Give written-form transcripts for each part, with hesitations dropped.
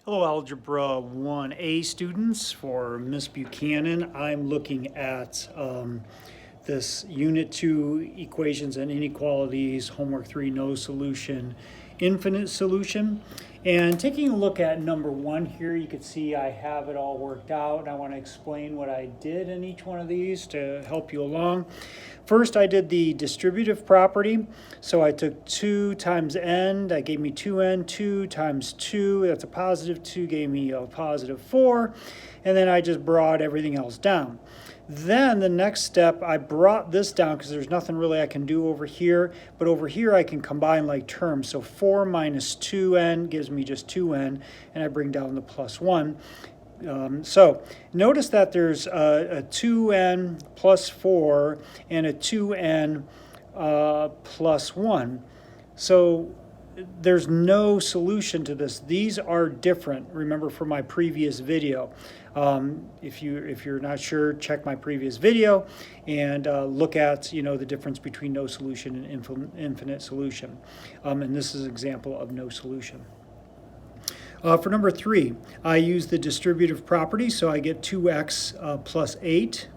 Hello, Algebra 1A students. For Miss Buchanan, I'm looking at this Unit 2 Equations and Inequalities, Homework 3 No Solution, Infinite Solution. And taking a look at number 1 here, you can see I have it all worked out. And I want to explain what I did in each one of these to help you along. First, I did the distributive property. So I took 2 times n, that gave me 2n, 2 times 2, that's a positive 2, gave me a positive 4, and then I just brought everything else down. Then the next step, I brought this down because there's nothing really I can do over here, but over here I can combine like terms. So 4 minus 2n gives me just 2n, and I bring down the plus 1. So notice that there's a 2n plus 4 and a 2n plus 1. So there's no solution to this. These are different. Remember from my previous video. If you're not sure, check my previous video and look at the difference between no solution and infinite solution. And this is an example of no solution. For number 3, I use the distributive property, so I get 2x plus 8.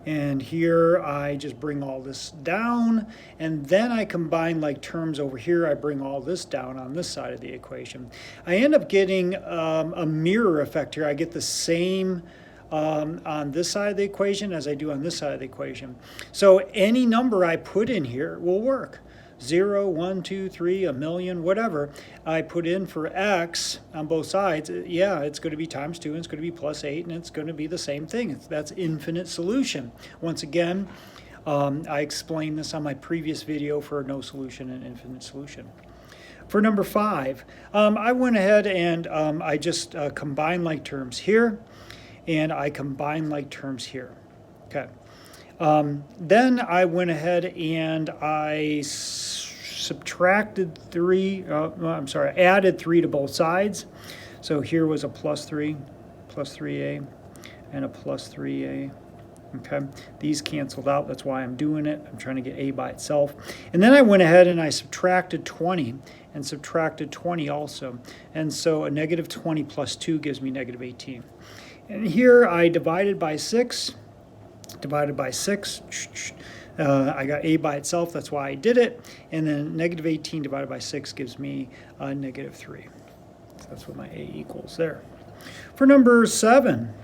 And here I just bring all this down, and then I combine like terms over here. I bring all this down on this side of the equation. I end up getting a mirror effect here. I get the same on this side of the equation as I do on this side of the equation. So any number I put in here will work. 0, 1, 2, 3, a million, whatever I put in for x on both sides, yeah, it's going to be times 2, and it's going to be plus 8, and it's going to be the same thing. That's infinite solution. Once again, I explained this on my previous video for no solution and infinite solution. For number 5, I went ahead and I just combined like terms here, and I combined like terms here. Okay. Then I went ahead and I subtracted 3, added 3 to both sides. So here was a plus 3, plus 3a, and a plus 3a. Okay, these canceled out, that's why I'm doing it. I'm trying to get a by itself. And then I went ahead and I subtracted 20 and subtracted 20 also. And so a negative 20 plus 2 gives me negative 18. And here I divided by 6. Divided by 6, I got a by itself, that's why I did it, and then negative 18 divided by 6 gives me negative 3. So that's what my a equals there. For number 7,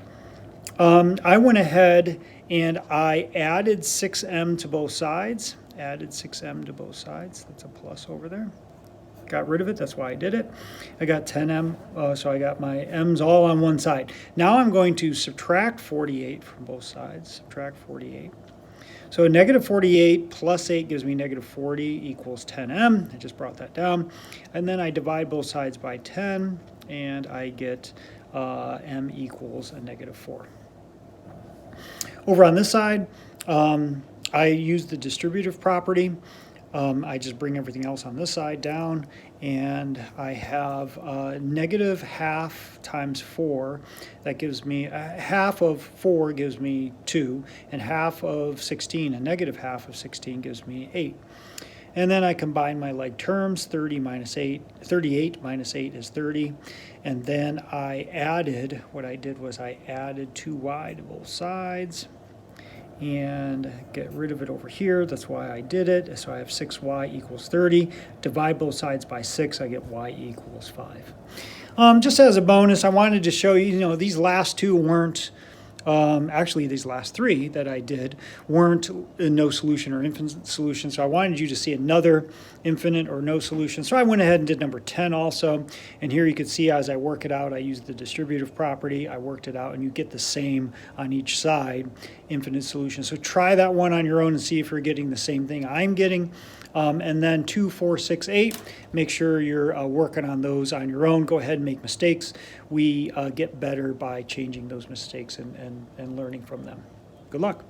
I went ahead and I added 6m to both sides, that's a plus over there. Got rid of it, that's why I did it. I got 10m, so I got my m's all on one side. Now I'm going to subtract 48 from both sides, subtract 48. So a negative 48 plus 8 gives me negative 40 equals 10m. I just brought that down. And then I divide both sides by 10, and I get m equals a negative 4. Over on this side, I use the distributive property. I just bring everything else on this side down, and I have negative half times 4. That gives me half of 4 gives me 2, and half of 16, a negative half of 16 gives me 8. And then I combine my like terms, 38 minus 8 is 30. And then what I did was I added 2y to both sides, and get rid of it over here. That's why I did it. So I have 6y equals 30. Divide both sides by 6, I get y equals 5. Just as a bonus, I wanted to show you, these last two weren't, actually these last 3 that I did weren't no solution or infinite solution. So I wanted you to see another infinite or no solution. So I went ahead and did number 10 also. And here you can see as I work it out, I used the distributive property. I worked it out, and you get the same on each side, infinite solution. So try that one on your own and see if you're getting the same thing I'm getting. And then 2, 4, 6, 8, make sure you're working on those on your own. Go ahead and make mistakes. We get better by changing those mistakes and learning from them. Good luck.